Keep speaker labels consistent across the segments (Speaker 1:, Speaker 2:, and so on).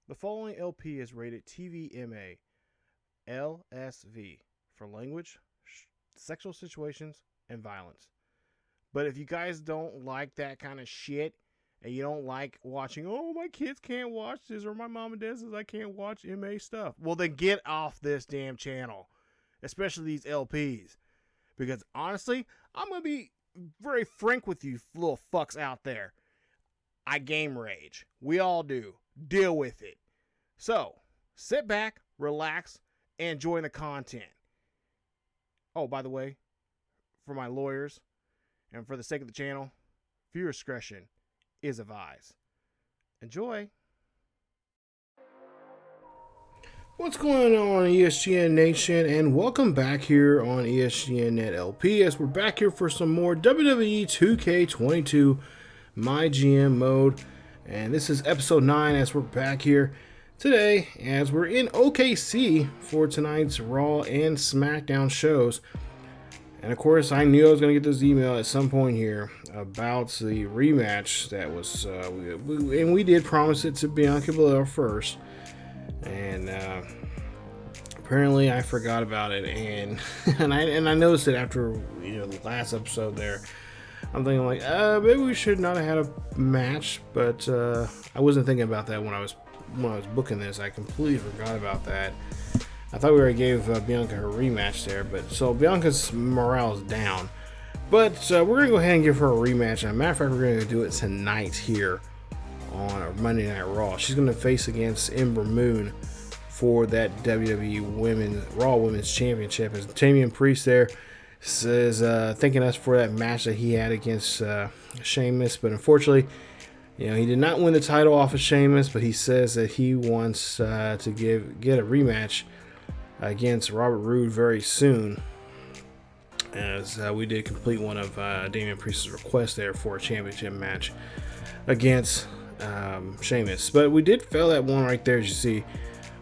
Speaker 1: The following LP is rated TVMA LSV for language, sexual situations, and violence. But if you guys don't like that kind of shit, and you don't like watching, oh, my kids can't watch this, or my mom and dad says I can't watch MA stuff, well, then get off this damn channel, especially these LPs. Because honestly, I'm going to be very frank with you little fucks out there. I game rage. We all do. Deal with it. So, sit back, relax, and enjoy the content. Oh, by the way, for my lawyers, and for the sake of the channel, viewer discretion is advised. Enjoy. What's going on, ESGN Nation, and welcome back here on ESGNet LP as we're back here for some more WWE 2k22 MyGM Mode. And this is episode 9 as we're back here today as we're in OKC for tonight's Raw and SmackDown shows. And of course, I knew I was going to get this email at some point here about the rematch that was, and we did promise it to Bianca Belair first. And apparently I forgot about it, and I noticed it after the last episode there. I'm thinking like, maybe we should not have had a match, but I wasn't thinking about that when I was booking this. I completely forgot about that. I thought we already gave Bianca her rematch there, but so Bianca's morale is down. But we're gonna go ahead and give her a rematch. And as a matter of fact, we're gonna do it tonight here on Monday Night Raw. She's gonna face against Ember Moon for that WWE Raw Women's Championship. As Damian Priest there says, thanking us for that match that he had against Sheamus, but unfortunately, he did not win the title off of Sheamus. But he says that he wants to get a rematch against Robert Roode very soon, as we did complete one of Damian Priest's requests there for a championship match against Sheamus. But we did fail that one right there, as you see,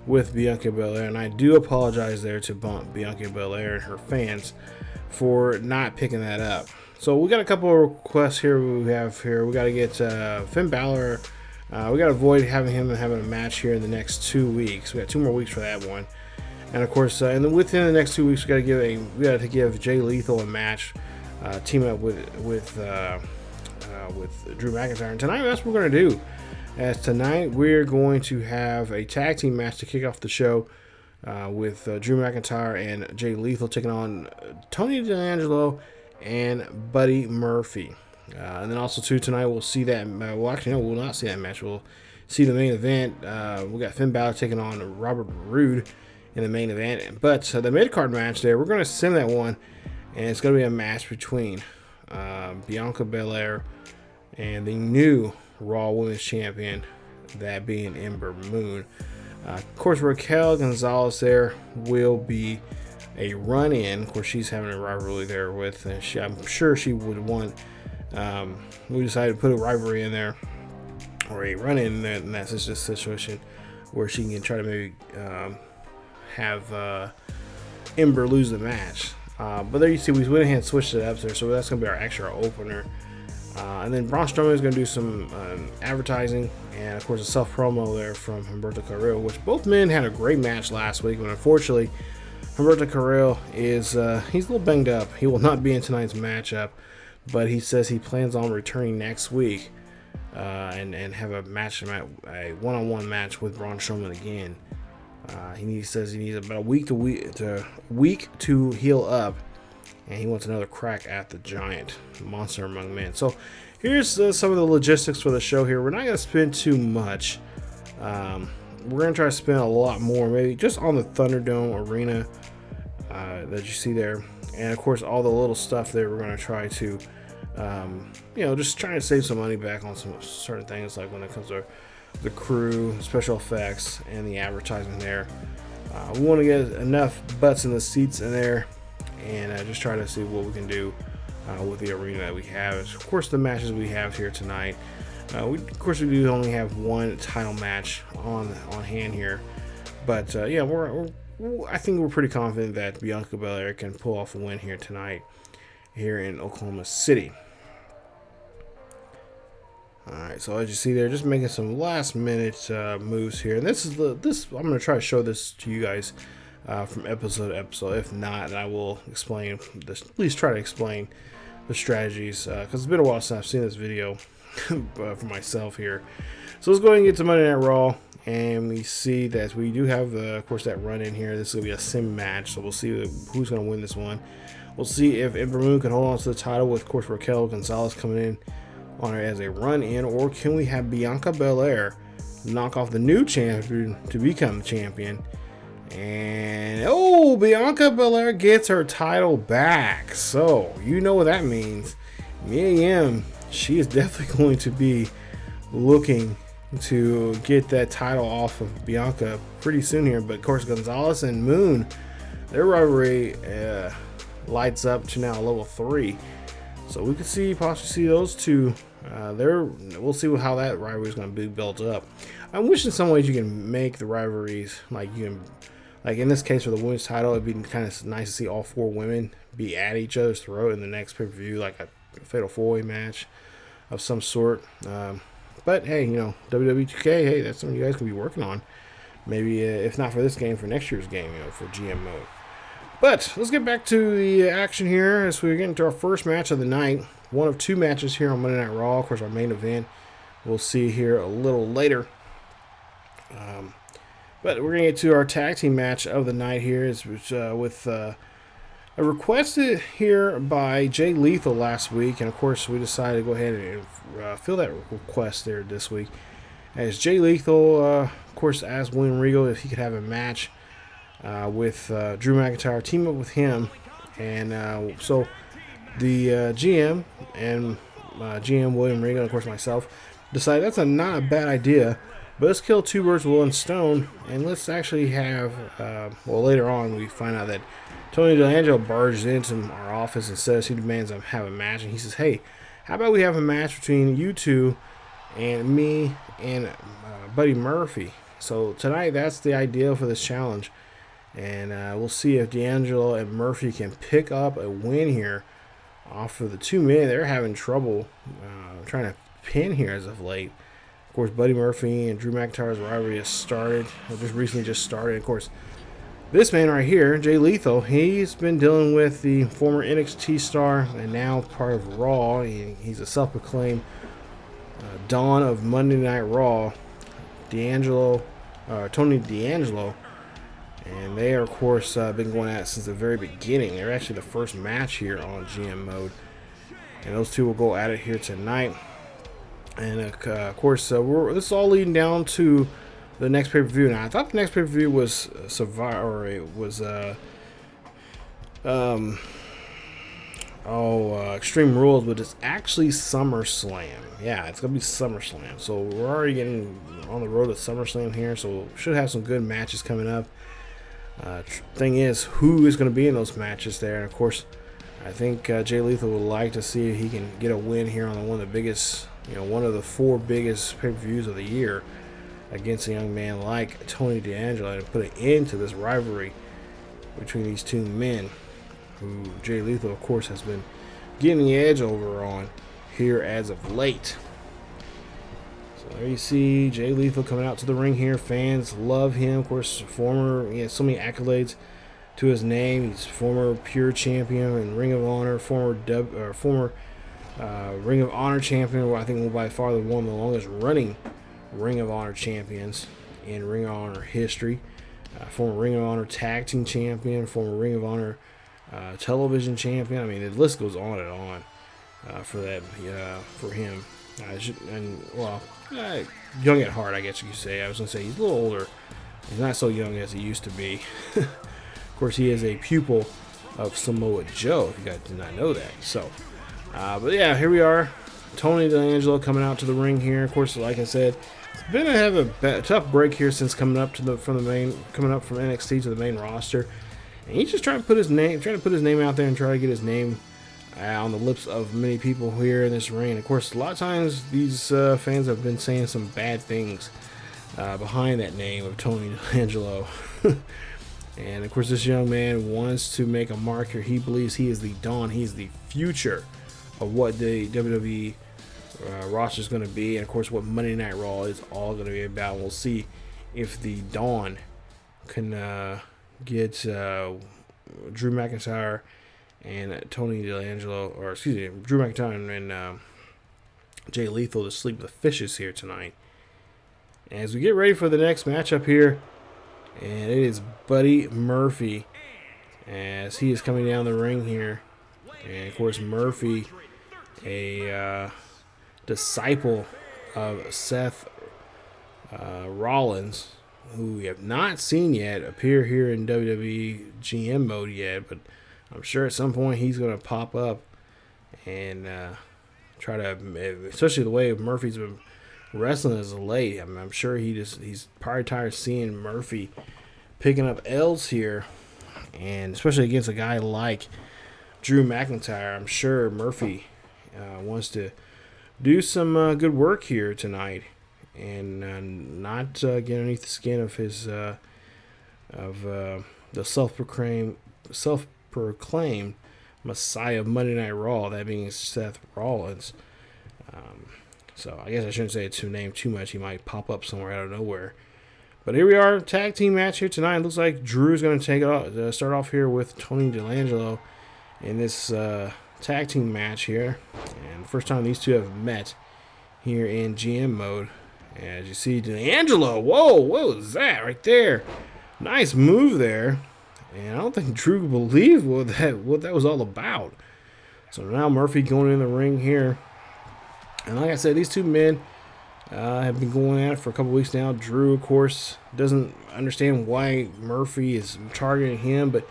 Speaker 1: with Bianca Belair, and I do apologize there to Bianca Belair and her fans for not picking that up. So we got a couple of requests here. We got to get Finn Balor. We got to avoid having a match here in the next 2 weeks. We got 2 more weeks for that one. And of course, and then within the next 2 weeks, we got to give Jay Lethal a match, team up with Drew McIntyre. And tonight, that's what we're going to do. As tonight, we're going to have a tag team match to kick off the show with Drew McIntyre and Jay Lethal taking on Tony D'Angelo and Buddy Murphy. And then also too, tonight we'll see that. We'll not see that match. We'll see the main event. We got Finn Balor taking on Robert Roode in the main event. But the mid-card match there, we're going to send that one, and it's going to be a match between Bianca Belair and the new Raw Women's Champion, that being Ember Moon. Of course, Raquel Gonzalez there will be a run-in. Of course, she's having a rivalry there with, I'm sure she would want, we decided to put a rivalry in there, or a run-in in that situation, where she can try to maybe have Ember lose the match. But there you see, we went ahead and switched it up there, so that's going to be our extra opener. And then Braun Strowman is going to do some advertising, and of course a self-promo there from Humberto Carrillo, which both men had a great match last week, but unfortunately Humberto Carrillo is he's a little banged up. He will not be in tonight's matchup, but he says he plans on returning next week and have a one-on-one match with Braun Strowman again. He says he needs about a week to heal up, and he wants another crack at the giant monster among men. So here's some of the logistics for the show here. We're not going to spend too much. We're going to try to spend a lot more, maybe just on the Thunderdome arena that you see there. And of course, all the little stuff there, we're going to try to, just trying to save some money back on some certain things, like when it comes to the crew, special effects, and the advertising there. We want to get enough butts in the seats in there, and just try to see what we can do with the arena that we have. Of course, the matches we have here tonight. We do only have one title match on hand here, but I think we're pretty confident that Bianca Belair can pull off a win here tonight, here in Oklahoma City. Alright, so as you see there, just making some last minute moves here. And this is I'm going to try to show this to you guys from episode to episode. If not, I will explain this, at least try to explain the strategies, because it's been a while since I've seen this video for myself here. So let's go ahead and get to Monday Night Raw. And we see that we do have, of course, that run in here. This is going to be a sim match, so we'll see who's going to win this one. We'll see if Ember Moon can hold on to the title with, of course, Raquel Gonzalez coming in on her as a run-in, or can we have Bianca Belair knock off the new champion to become champion? And oh, Bianca Belair gets her title back. So you know what that means. Mia Yim, she is definitely going to be looking to get that title off of Bianca pretty soon here. But of course, Gonzalez and Moon, their rivalry lights up to now level 3. So we could possibly see those two. We'll see how that rivalry is going to be built up. I wish in some ways you can make the rivalries like in this case for the women's title, it'd be kind of nice to see all 4 women be at each other's throat in the next pay-per-view, like a fatal 4-way match of some sort. But hey, you know, WWE 2K, hey, that's something you guys can be working on. Maybe if not for this game, for next year's game, you know, for GM mode. But let's get back to the action here as we get into our first match of the night. One of 2 matches here on Monday Night Raw. Of course, our main event we'll see here a little later. But we're going to get to our tag team match of the night here, with a request here by Jay Lethal last week. And, of course, we decided to go ahead and fill that request there this week. As Jay Lethal, of course, asked William Regal if he could have a match with Drew McIntyre, team up with him. And so the GM and GM William Regal, and, of course, myself, decided that's not a bad idea. But let's kill 2 birds with 1 stone, and let's actually have, well, later on we find out that Tony D'Angelo barges into our office and says he demands to have a match, and he says, hey, how about we have a match between you 2 and me and Buddy Murphy. So tonight, that's the idea for this challenge, and we'll see if D'Angelo and Murphy can pick up a win here off of the 2 men. They're having trouble trying to pin here as of late. Of course, Buddy Murphy and Drew McIntyre's rivalry has started. Just recently started. Of course, this man right here, Jay Lethal, he's been dealing with the former NXT star and now part of Raw. He's a self-proclaimed Dawn of Monday Night Raw, Tony D'Angelo. And they are, of course, been going at it since the very beginning. They're actually the first match here on GM mode. And those 2 will go at it here tonight. And of course, this is all leading down to the next pay-per-view. Now, I thought the next pay-per-view was Extreme Rules, but it's actually SummerSlam. Yeah, it's gonna be SummerSlam. So we're already getting on the road to SummerSlam here. So we should have some good matches coming up. Thing is, who is going to be in those matches there? And of course, I think Jay Lethal would like to see if he can get a win here on one of the biggest, one of the 4 biggest pay-per-views of the year against a young man like Tony D'Angelo, and put an end to this rivalry between these 2 men, who Jay Lethal, of course, has been getting the edge over on here as of late. So there you see Jay Lethal coming out to the ring here. Fans love him. Of course, he has so many accolades to his name. He's former Pure Champion and Ring of Honor, former Ring of Honor Champion, where I think will by far one of the longest running Ring of Honor champions in Ring of Honor history. Former Ring of Honor Tag Team Champion, former Ring of Honor Television Champion. I mean, the list goes on and on for him. Young at heart, I guess you could say. I was going to say he's a little older. He's not so young as he used to be. Of course, he is a pupil of Samoa Joe, if you guys did not know that. So, but yeah, here we are. Tony D'Angelo coming out to the ring here. Of course, like I said, it's been a tough break here since coming up from NXT to the main roster. And he's just trying to put his name out there and try to get his name on the lips of many people here in this ring. And of course, a lot of times these fans have been saying some bad things behind that name of Tony D'Angelo. And of course, this young man wants to make a mark here. He believes he is the Dawn. He is the future of what the WWE roster is going to be, and of course what Monday Night Raw is all going to be about. We'll see if the Dawn can get Drew McIntyre and Tony D'Angelo, or excuse me, Drew McIntyre and Jay Lethal to sleep the fishes here tonight. As we get ready for the next matchup here, and it is Buddy Murphy as he is coming down the ring here. And of course Murphy, a disciple of Seth Rollins, who we have not seen yet appear here in WWE GM mode yet, but I'm sure at some point he's going to pop up and try to, especially the way Murphy's been wrestling as of late. I mean, I'm sure he's probably tired of seeing Murphy picking up L's here, and especially against a guy like Drew McIntyre. I'm sure Murphy wants to do some good work here tonight and not get underneath the skin of his the self-proclaimed Messiah of Monday Night Raw, that being Seth Rollins. So I guess I shouldn't say it's name too much. He might pop up somewhere out of nowhere. But here we are, tag team match here tonight. It looks like Drew's going to take it off, start off here with Tony D'Angelo in this tag team match here. And the first time these two have met here in GM mode. As you see, D'Angelo, whoa, what was that right there? Nice move there. And I don't think Drew believed what that was all about. So now Murphy going in the ring here. And like I said, these two men have been going at it for a couple weeks now. Drew, of course, doesn't understand why Murphy is targeting him. But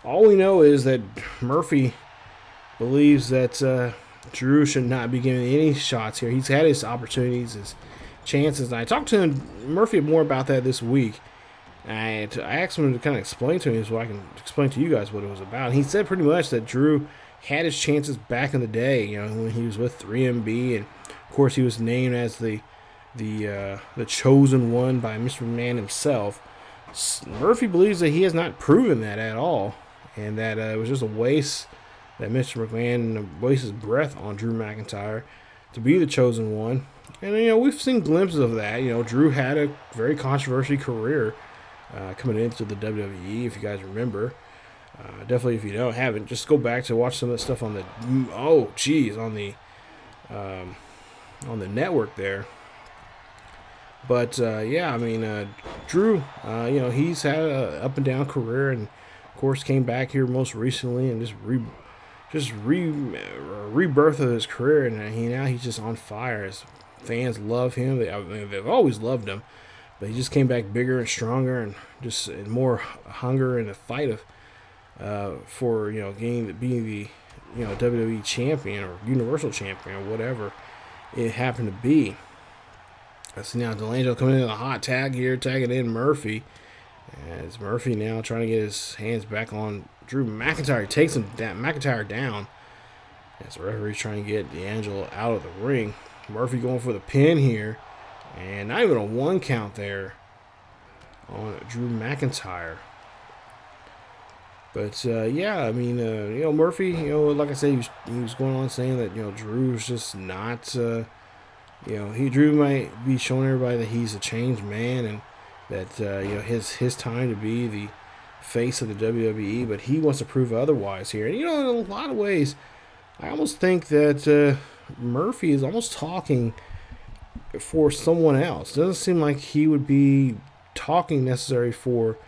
Speaker 1: all we know is that Murphy believes that Drew should not be getting any shots here. He's had his opportunities, his chances. And I talked to Murphy more about that this week. And I asked him to kind of explain to me so I can explain to you guys what it was about. And he said pretty much that Drew had his chances back in the day, you know, when he was with 3MB, and of course he was named as the chosen one by Mr. McMahon himself. Murphy believes that he has not proven that at all, and that it was just a waste, that Mr. McMahon wastes his breath on Drew McIntyre to be the chosen one. And you know, we've seen glimpses of that. You know, Drew had a very controversial career coming into the WWE, if you guys remember. Definitely, if you haven't, just go back to watch some of the stuff on the on the network there. But yeah, I mean, Drew, you know, he's had an up and down career, and of course came back here most recently and just rebirth of his career, and now he's just on fire. His fans love him. They've always loved him. But he just came back bigger and stronger, and just more hunger and a fight of for, you know, being the, you know, WWE champion or Universal champion or whatever it happened to be. That's now D'Angelo coming in a hot tag here, tagging in Murphy. As Murphy now trying to get his hands back on Drew McIntyre. He takes McIntyre down. As the referee's trying to get D'Angelo out of the ring. Murphy going for the pin here. And not even a 1 count there on Drew McIntyre. But, yeah, I mean, you know, Murphy, you know, like I said, he was going on saying that, you know, Drew's just not, you know, Drew might be showing everybody that he's a changed man, and that, you know, his time to be the face of the WWE, but he wants to prove otherwise here. And, you know, in a lot of ways, I almost think that Murphy is almost talking for someone else. It doesn't seem like he would be talking necessary for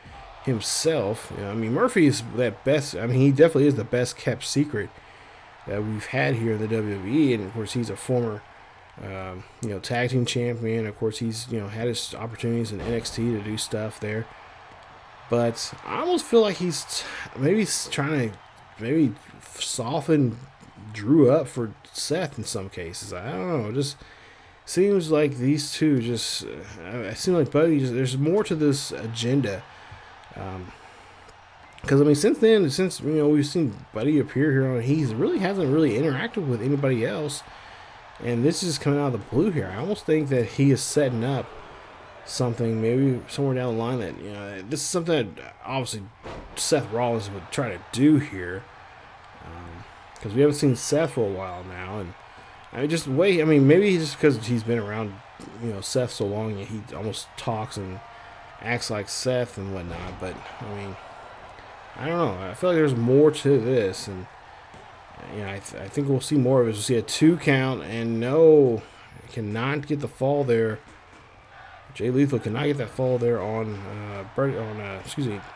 Speaker 1: himself. You know, I mean, Murphy is that best. I mean, he definitely is the best kept secret that we've had here in the WWE. And of course, he's a former, you know, tag team champion. Of course, he's, you know, had his opportunities in NXT to do stuff there. But I almost feel like he's maybe trying to soften Drew up for Seth in some cases. I don't know. It just seems like these two just. It seems like Buddy. There's more to this agenda. Because I mean, since you know, we've seen Buddy appear here, he really hasn't interacted with anybody else, and this is coming out of the blue here. I almost think that he is setting up something, maybe somewhere down the line, that, you know, this is something that obviously Seth Rollins would try to do here, because we haven't seen Seth for a while now, and I mean, just the way. I mean, maybe just because he's been around, Seth so long, he almost talks and acts like Seth and whatnot. But I mean, I don't know. I feel like there's more to this, and I think we'll see more of it. We'll see a 2 count, and no, cannot get the fall there. Jay Lethal cannot get that fall there on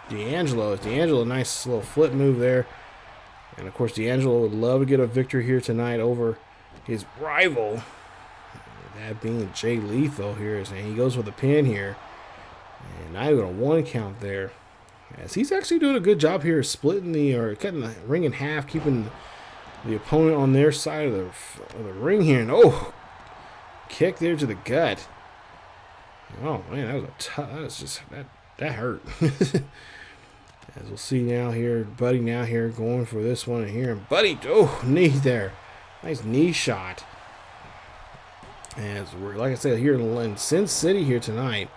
Speaker 1: D'Angelo. D'Angelo, a nice little flip move there. And, of course, D'Angelo would love to get a victory here tonight over his rival. That being Jay Lethal here. And he goes for the pin here. And not even a 1 count there. As he's actually doing a good job here splitting cutting the ring in half, keeping the opponent on their side of the ring here. And, kick there to the gut. Oh, man, that hurt. As we'll see now here, Buddy now here going for this one here. And Buddy, knee there. Nice knee shot. As we're, like I said, here in Sin City here tonight.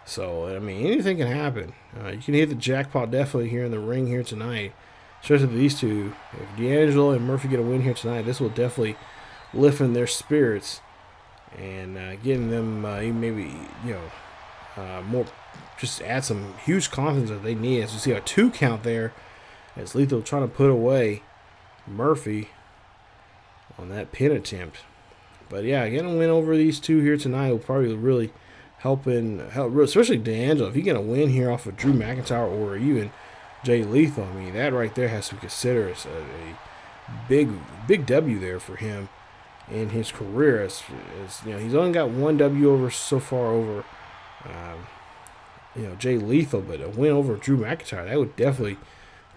Speaker 1: So, I mean, anything can happen. You can hit the jackpot definitely here in the ring here tonight. Especially these two. If D'Angelo and Murphy get a win here tonight, this will definitely lift in their spirits. And getting them maybe, more, just add some huge confidence that they need. As you see a 2 count there, as Lethal trying to put away Murphy on that pin attempt. But yeah, getting a win over these two here tonight will probably really help, especially D'Angelo. If you get a win here off of Drew McIntyre or even Jay Lethal, I mean, that right there has to be considered as a big W there for him in his career. As he's only got 1 W over so far over Jay Lethal, but a win over Drew McIntyre, that would definitely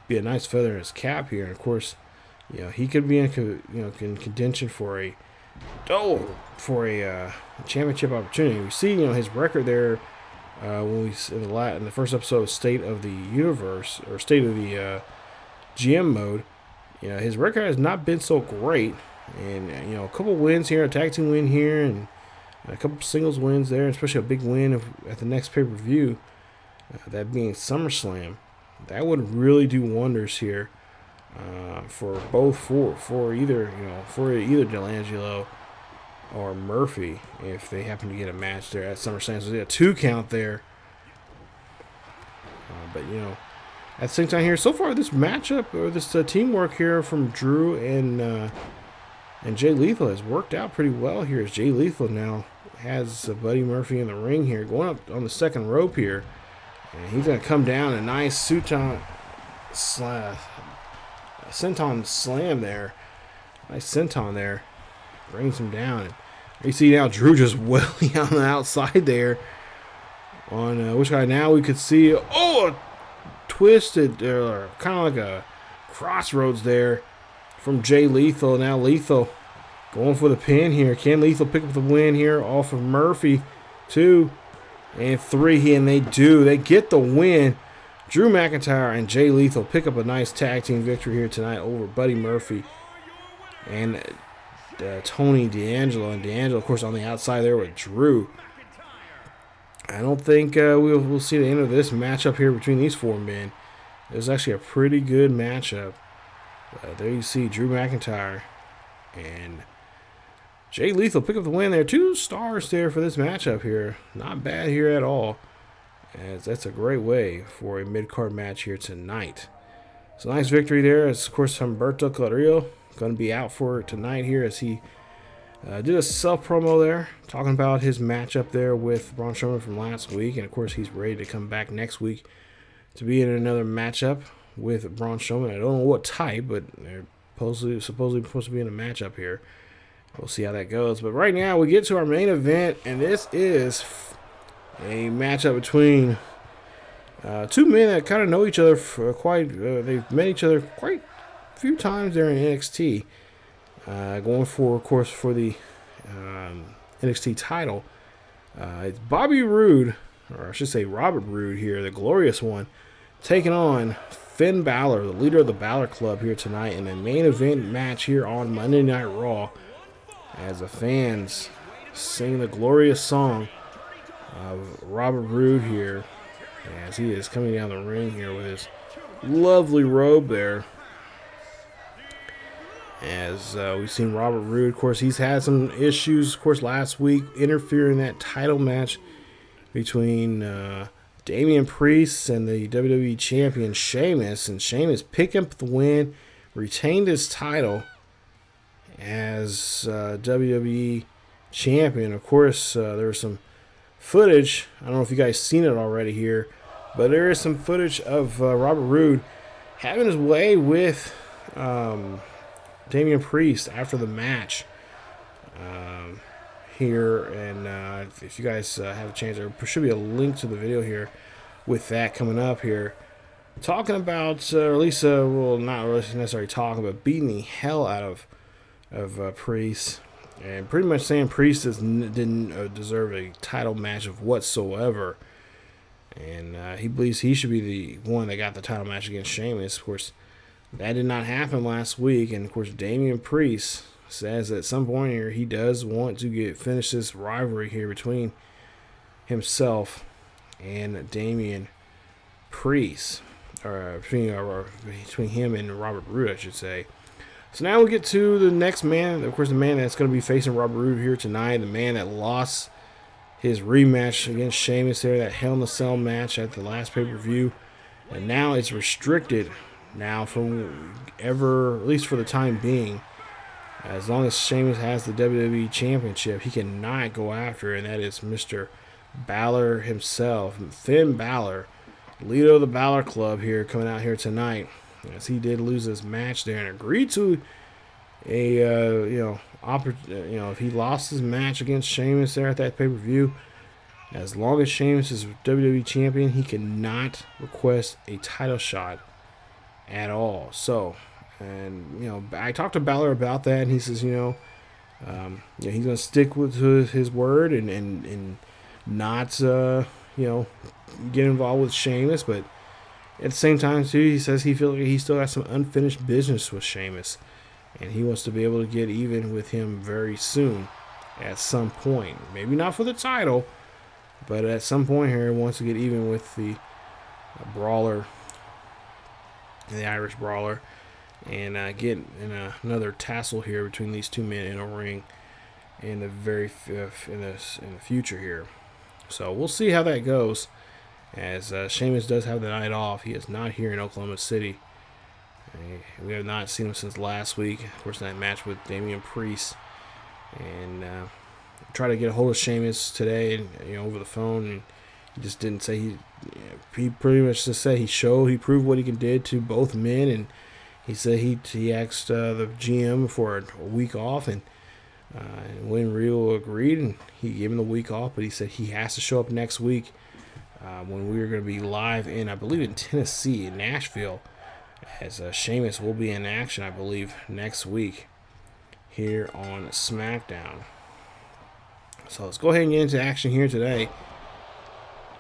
Speaker 1: be a nice feather in his cap here. And of course, he could be in contention for a championship opportunity. We see his record there when we in the first episode of State of the Universe or State of the GM Mode. His record has not been so great. And, a couple wins here, a tag team win here, and a couple singles wins there, especially a big win at the next pay-per-view, that being SummerSlam. That would really do wonders here for either D'Angelo or Murphy if they happen to get a match there at SummerSlam. So they got a 2 count there. But, at the same time here, so far this matchup or this teamwork here from Drew and Jay Lethal has worked out pretty well here, as Jay Lethal now has Buddy Murphy in the ring here, going up on the second rope here. And he's going to come down a nice senton slam there. Nice senton there. Brings him down. And you see now Drew just welling on the outside there. On which guy now we could see, a twisted, kind of like a crossroads there from Jay Lethal. Now Lethal going for the pin here. Can Lethal pick up the win here off of Murphy? 2 and 3, and they do. They get the win. Drew McIntyre and Jay Lethal pick up a nice tag team victory here tonight over Buddy Murphy and Tony D'Angelo. And D'Angelo, of course, on the outside there with Drew. I don't think we'll see the end of this matchup here between these 4 men. It was actually a pretty good matchup. There you see Drew McIntyre and Jay Lethal pick up the win there. 2 stars there for this matchup here. Not bad here at all, as that's a great way for a mid-card match here tonight. So nice victory there. As of course Humberto Carrillo going to be out for tonight here, as he did a self-promo there talking about his matchup there with Braun Strowman from last week. And of course he's ready to come back next week to be in another matchup with Braun Strowman. I don't know what type, but they're supposedly supposed to be in a matchup here. We'll see how that goes. But right now we get to our main event, and this is a matchup between 2 men that kind of know each other for they've met each other quite a few times there in NXT. Going for, of course, for the NXT title. It's Bobby Roode, or I should say Robert Roode here, the glorious one, taking on Finn Balor, the leader of the Balor Club, here tonight in a main event match here on Monday Night Raw, as the fans sing the glorious song of Robert Roode here, as he is coming down the ring here with his lovely robe there. As we've seen Robert Roode, of course, he's had some issues, of course, last week, interfering in that title match between Damian Priest and the WWE Champion Sheamus. And Sheamus picked up the win, retained his title as WWE Champion. Of course, there was some footage. I don't know if you guys seen it already here, but there is some footage of Robert Roode having his way with Damian Priest after the match here. And if you guys have a chance, there should be a link to the video here with that coming up here. Talking about, or at least, well, not really necessarily talking, but beating the hell out of Priest. And pretty much saying Priest didn't deserve a title match of whatsoever. And he believes he should be the one that got the title match against Sheamus. Of course, that did not happen last week. And, of course, Damian Priest says at some point here he does want to finish this rivalry here between himself and Damian Priest. Or between him and Robert Roode, I should say. So now we get to the next man. Of course, the man that's going to be facing Robert Roode here tonight. The man that lost his rematch against Sheamus there, that Hell in a Cell match at the last pay-per-view. And now it's restricted now from ever, at least for the time being. As long as Sheamus has the WWE Championship, he cannot go after, and that is Mr. Balor himself. Finn Balor, leader of the Balor Club here, coming out here tonight. As he did lose this match there and agreed to if he lost his match against Sheamus there at that pay-per-view, as long as Sheamus is WWE Champion, he cannot request a title shot at all. So, and I talked to Balor about that, and he says, he's going to stick with his word and not get involved with Sheamus, but at the same time, too, he says he feels like he still got some unfinished business with Sheamus. And he wants to be able to get even with him very soon at some point. Maybe not for the title, but at some point here, he wants to get even with the brawler, the Irish brawler, and get in another tussle here between these two men in a ring in the in the future here. So we'll see how that goes. As Sheamus does have the night off, he is not here in Oklahoma City. We have not seen him since last week. Of course, that match with Damian Priest. And tried to get a hold of Sheamus today, over the phone. And he just didn't say he pretty much just said he proved what he can do to both men. And he said he asked the GM for a week off, and William Regal agreed, and he gave him the week off. But he said he has to show up next week. When we are going to be live in, I believe, in Tennessee, in Nashville, as Sheamus will be in action, I believe, next week here on SmackDown. So let's go ahead and get into action here today.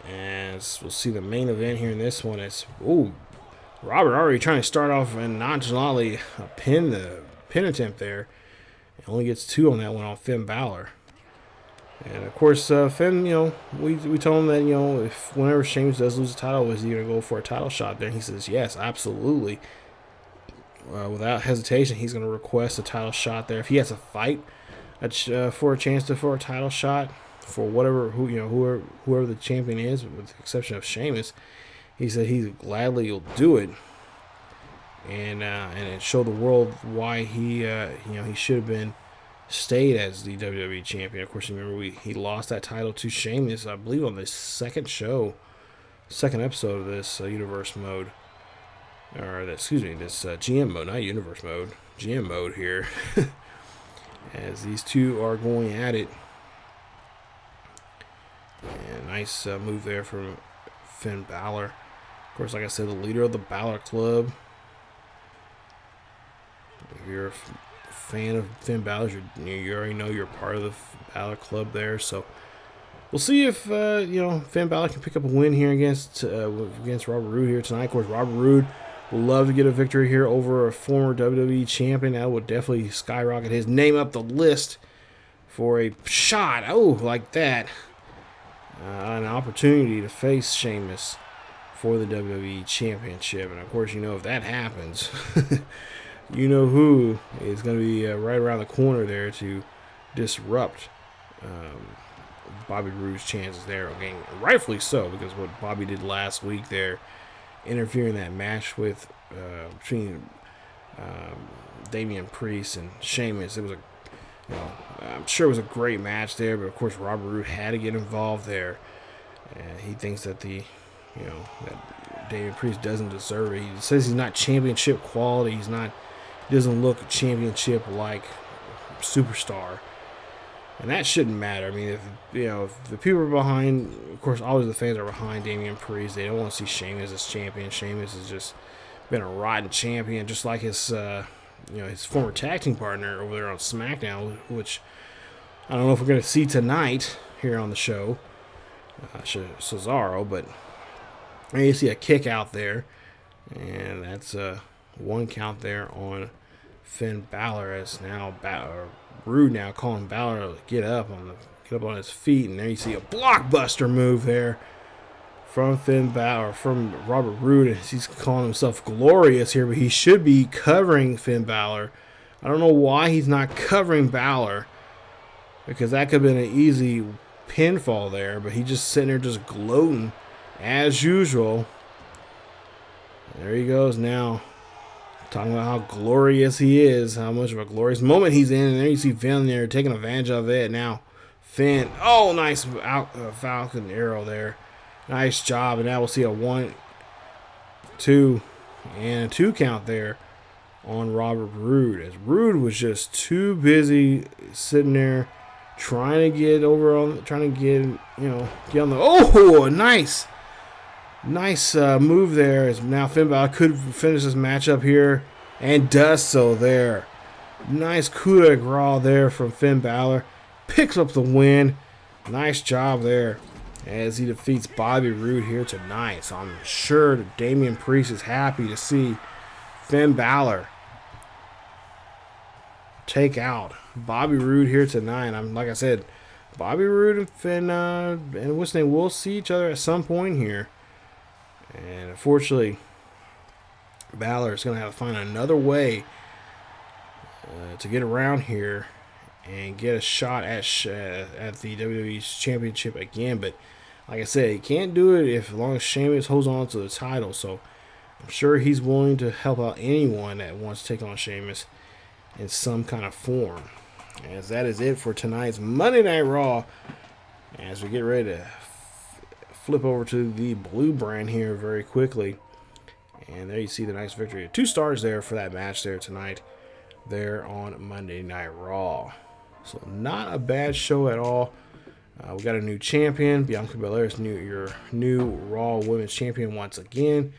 Speaker 1: As we'll see the main event here in this one. It's, Robert already trying to start off and nonchalantly pin attempt there. He only gets 2 on that one on Finn Balor. And, of course, Finn, we told him that, if whenever Sheamus does lose the title, is he going to go for a title shot there? And he says, yes, absolutely. Without hesitation, he's going to request a title shot there. If he has to fight for a chance for a title shot for whoever the champion is, with the exception of Sheamus, he said he gladly will do it. And it showed the world why he should have been stayed as the WWE Champion. Of course, remember he lost that title to Sheamus, I believe, on the second episode of this Universe Mode, this GM Mode, not Universe Mode, GM Mode here, as these two are going at it. And nice move there from Finn Balor. Of course, like I said, the leader of the Balor Club. If you're a fan of Finn Balor, you already know you're part of the Balor Club there. So we'll see if Finn Balor can pick up a win here against Robert Roode here tonight. Of course, Robert Roode would love to get a victory here over a former WWE champion. That would definitely skyrocket his name up the list for a shot. Oh, like that. An opportunity to face Sheamus for the WWE Championship. And, of course, if that happens, you know who is going to be right around the corner there to disrupt Bobby Roode's chances there. Again, rightfully so, because what Bobby did last week there, interfering in that match with between Damian Priest and Sheamus, it was I'm sure it was a great match there, but of course Robert Roode had to get involved there. He thinks that that Damian Priest doesn't deserve it. He says he's not championship quality. He doesn't look championship like superstar. And that shouldn't matter. I mean, if the people are behind, of course, always the fans are behind Damian Priest. They don't want to see Sheamus as champion. Sheamus has just been a rotten champion, just like his former tag team partner over there on SmackDown, which I don't know if we're going to see tonight here on the show, Cesaro. But you see a kick out there, and that's one count there on Finn Balor, as now Roode now calling Balor to get up on his feet, and there you see a blockbuster move there from Finn Balor, from Robert Roode. He's calling himself glorious here, but he should be covering Finn Balor. I don't know why he's not covering Balor, because that could have been an easy pinfall there, but he's just sitting there just gloating as usual. There he goes now, talking about how glorious he is, how much of a glorious moment he's in. And there you see Finn there taking advantage of it. Now Finn, oh, nice Falcon arrow there. Nice job. And now we'll see a 1, 2, and a 2 count there on Robert Roode, as Roode was just too busy sitting there trying to get get on the, oh, nice move there, as now Finn Balor could finish this matchup here, and does so there. Nice coup de grace there from Finn Balor. Picks up the win. Nice job there as he defeats Bobby Roode here tonight. So I'm sure that Damian Priest is happy to see Finn Balor take out Bobby Roode here tonight. Like I said, Bobby Roode and Finn and what's name will see each other at some point here. And unfortunately, Balor is going to have to find another way to get around here and get a shot at the WWE Championship again. But like I said, he can't do it as long as Sheamus holds on to the title. So I'm sure he's willing to help out anyone that wants to take on Sheamus in some kind of form. As that is it for tonight's Monday Night Raw, as we get ready to flip over to the blue brand here very quickly. And there you see the nice victory. 2 stars there for that match there tonight there on Monday Night Raw. So not a bad show at all. We got a new champion. Bianca Belair is your new Raw Women's Champion once again.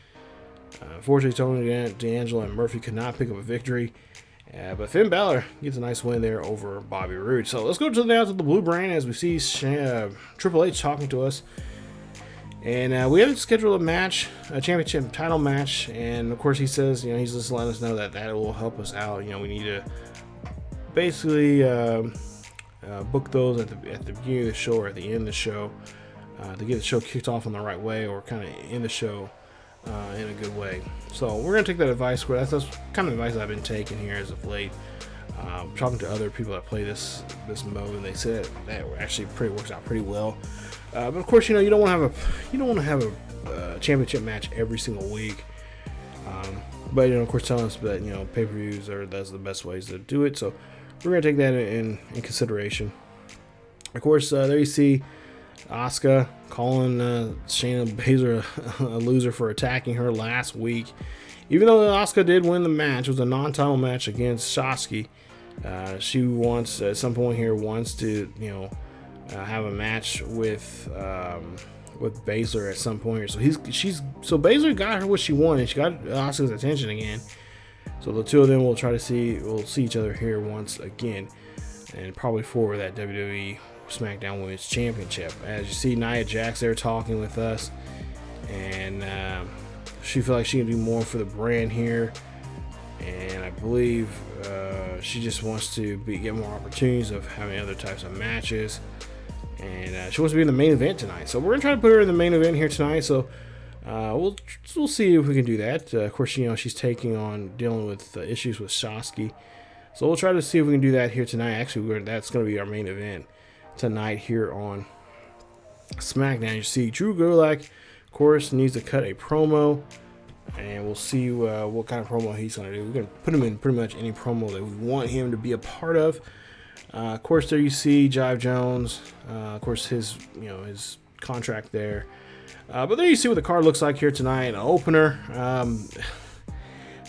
Speaker 1: Unfortunately, Tony D'Angelo and Murphy could not pick up a victory. But Finn Balor gets a nice win there over Bobby Roode. So let's go now to the blue brand as we see Triple H talking to us. And we have scheduled a match, a championship title match. And of course he says, he's just letting us know that will help us out. We need to basically book those at the beginning of the show or at the end of the show to get the show kicked off in the right way, or kind of end the show in a good way. So we're going to take that advice. That's kind of advice I've been taking here as of late. Talking to other people that play this mode, and they said that actually works out pretty well. But of course, you don't want to have a championship match every single week. But of course, telling us that pay-per-views that's the best ways to do it. So we're gonna take that in consideration. Of course, there you see Asuka calling Shayna Baszler a loser for attacking her last week. Even though Asuka did win the match, it was a non-title match against Shotzi. She wants at some point here to have a match with Baszler at some point here. So Baszler got her what she wanted. She got Asuka's attention again. So the two of them will see each other here once again, and probably for that WWE SmackDown Women's Championship. As you see, Nia Jax there talking with us, and she feels like she can do more for the brand here. And I believe she just wants to get more opportunities of having other types of matches. And she wants to be in the main event tonight. So we're going to try to put her in the main event here tonight. So We'll see if we can do that. Of course, she's dealing with issues with Shosky. So we'll try to see if we can do that here tonight. Actually, that's going to be our main event tonight here on SmackDown. You see Drew Gulak, of course, needs to cut a promo. And we'll see what kind of promo he's going to do. We're going to put him in pretty much any promo that we want him to be a part of. Of course, there you see Jive Jones. Of course, his contract there. But there you see what the card looks like here tonight. An opener.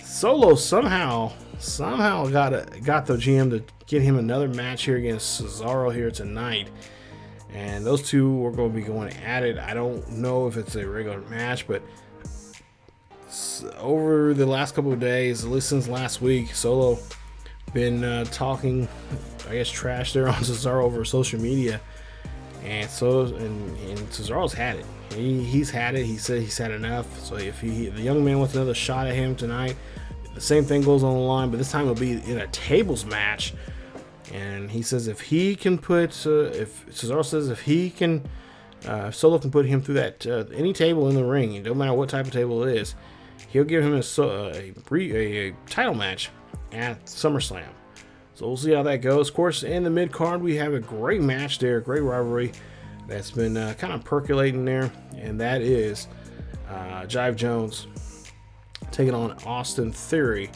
Speaker 1: Solo somehow got the GM to get him another match here against Cesaro here tonight. And those two are going to be going at it. I don't know if it's a regular match, but over the last couple of days, at least since last week, Solo been talking, I guess, trash there on Cesaro over social media. And Cesaro's had it. He's had it. He said he's had enough. So if the young man wants another shot at him tonight, the same thing goes on the line, but this time it'll be in a tables match. And he says if he can put, if Cesaro says if Solo can put him through that any table in the ring, no matter what type of table it is, he'll give him a title match at SummerSlam. So we'll see how that goes. Of course, in the mid card, we have a great match there, great rivalry that's been kind of percolating there, and that is Jive Jones taking on Austin Theory.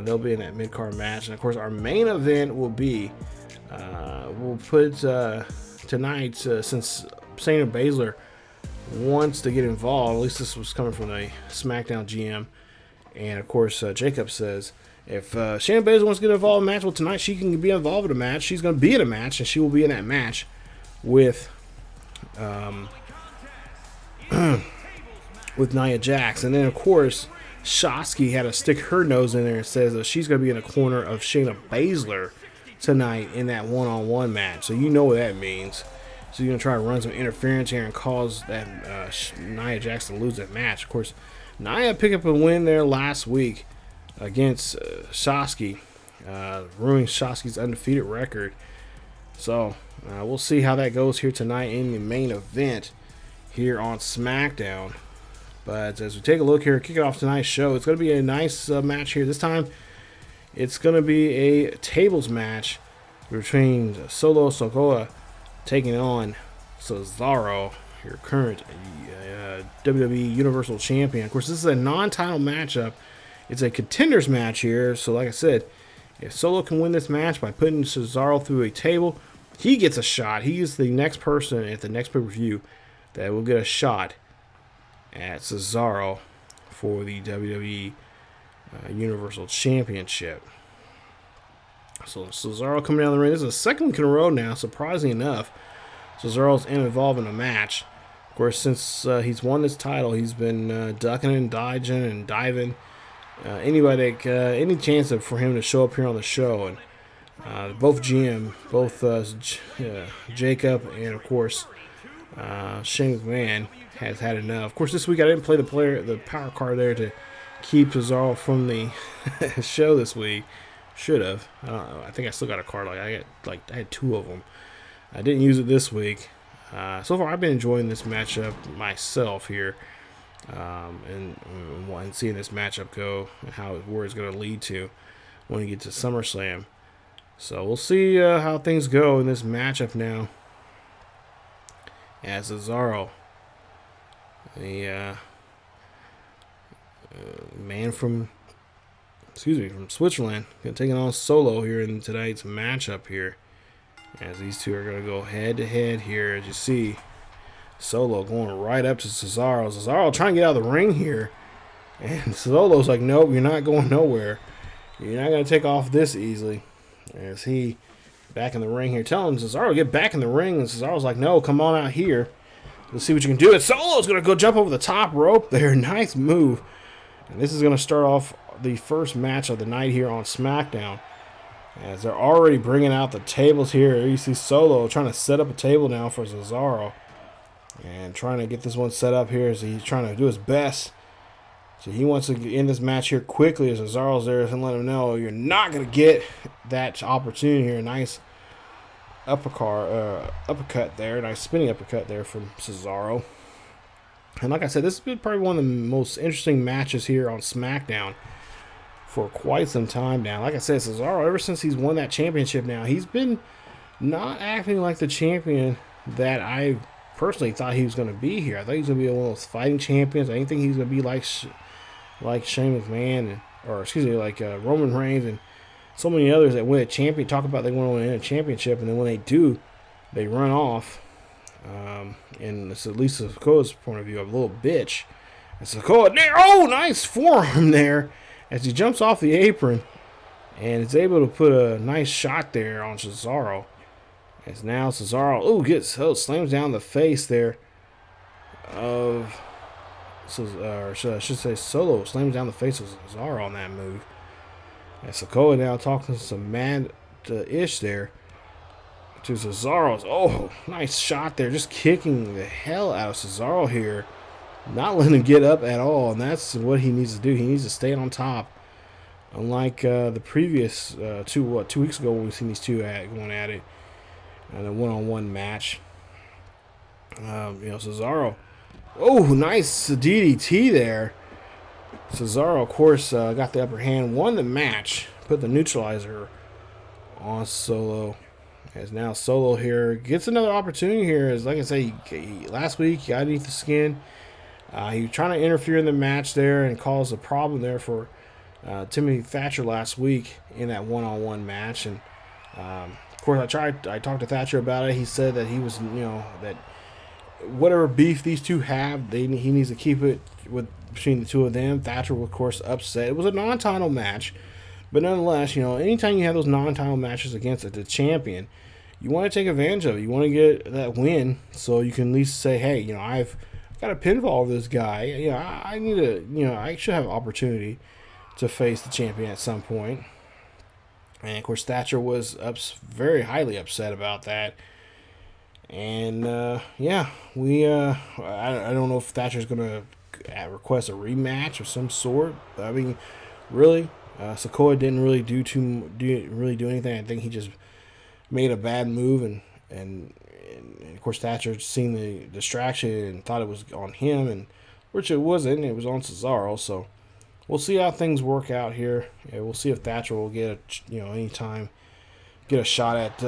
Speaker 1: They'll be in that mid card match, and of course, our main event will be we'll put tonight since Shayna Baszler wants to get involved. At least this was coming from the SmackDown GM, and of course, Jacob says, if Shayna Baszler wants to get involved in a match, well, tonight she can be involved in a match. She's going to be in a match, and she will be in that match with with Nia Jax. And then, of course, Shosky had to stick her nose in there and says that she's going to be in the corner of Shayna Baszler tonight in that one-on-one match. So you know what that means. So you're going to try to run some interference here and cause that Nia Jax to lose that match. Of course, Nia picked up a win there last week against Shosky, ruining Shosky's undefeated record. So we'll see how that goes here tonight in the main event here on SmackDown. But as we take a look here, kick it off tonight's show, it's going to be a nice match here. This time, it's going to be a tables match between Solo Sikoa taking on Cesaro, your current WWE Universal Champion. Of course, this is a non-title matchup. It's a contenders match here. So like I said, if Solo can win this match by putting Cesaro through a table, he gets a shot. He is the next person at the next pay-per-view that will get a shot at Cesaro for the WWE Universal Championship. So Cesaro coming down the ring. This is the second week in a row now, surprisingly enough. Cesaro's involved in a match. Of course, since he's won this title, he's been ducking and dodging and diving. Any chance for him to show up here on the show. And both Jacob and, of course, Shane McMahon has had enough. Of course, this week I didn't play the power card there to keep Cesaro from the show this week. Should have. I think I still got a card. I had two of them. I didn't use it this week. So far, I've been enjoying this matchup myself here, and seeing this matchup go and where it's going to lead to when we get to SummerSlam. So we'll see how things go in this matchup now. As Cesaro, a man from Switzerland, taking on Solo here in tonight's matchup here. As these two are going to go head to head here, as you see Solo going right up to Cesaro. Cesaro trying to get out of the ring here, and Solo's like, nope, you're not going nowhere. You're not going to take off this easily. As he back in the ring here, telling Cesaro to get back in the ring, and Cesaro's like, no, come on out here. Let's see what you can do. And Solo's going to go jump over the top rope there. Nice move. And this is going to start off the first match of the night here on SmackDown. As they're already bringing out the tables here. You see Solo trying to set up a table now for Cesaro. And trying to get this one set up here as he's trying to do his best. So he wants to end this match here quickly as Cesaro's there and let him know you're not going to get that opportunity here. Nice uppercut there. Nice spinning uppercut there from Cesaro. And like I said, this has been probably one of the most interesting matches here on SmackDown for quite some time now. Like I said, Cesaro, ever since he's won that championship now, he's been not acting like the champion that I personally thought he was going to be here. I thought he was going to be one of those fighting champions. I didn't think he was going to be like Shane McMahon, or excuse me, like Roman Reigns and so many others that win a champion. Talk about they want to win a championship, and then when they do, they run off. And it's at least Sikoa's point of view, a little bitch. And Sikoa, oh, nice forearm there as he jumps off the apron and is able to put a nice shot there on Cesaro. As now Cesaro, slams down the face there of, or I should say Solo slams down the face of Cesaro on that move. And Sikoa now talking some mad-ish there to Cesaro's. Oh, nice shot there. Just kicking the hell out of Cesaro here. Not letting him get up at all. And that's what he needs to do. He needs to stay on top. Unlike the previous 2 weeks ago when we've seen these two going at it in a one-on-one match. Cesaro. Oh, nice DDT there. Cesaro, of course, got the upper hand, won the match, put the neutralizer on Solo. As now Solo here gets another opportunity here. As like I say, last week he got underneath the skin. He was trying to interfere in the match there and cause a problem there for Timothy Thatcher last week in that one-on-one match. And of course, I talked to Thatcher about it. He said that he was, that whatever beef these two have, he needs to keep it between the two of them. Thatcher was, of course, upset. It was a non-title match, but nonetheless, anytime you have those non-title matches against the champion, you want to take advantage of it. You want to get that win, so you can at least say, hey, I've got a pinfall of this guy. I need to, I should have an opportunity to face the champion at some point. And of course, Thatcher was very highly upset about that. And I don't know if Thatcher's gonna request a rematch of some sort. I mean, really, Sikoa didn't really do anything. I think he just made a bad move, and of course Thatcher seen the distraction and thought it was on him, and which it wasn't. It was on Cesaro. So we'll see how things work out here. Yeah, we'll see if Thatcher will get anytime get a shot at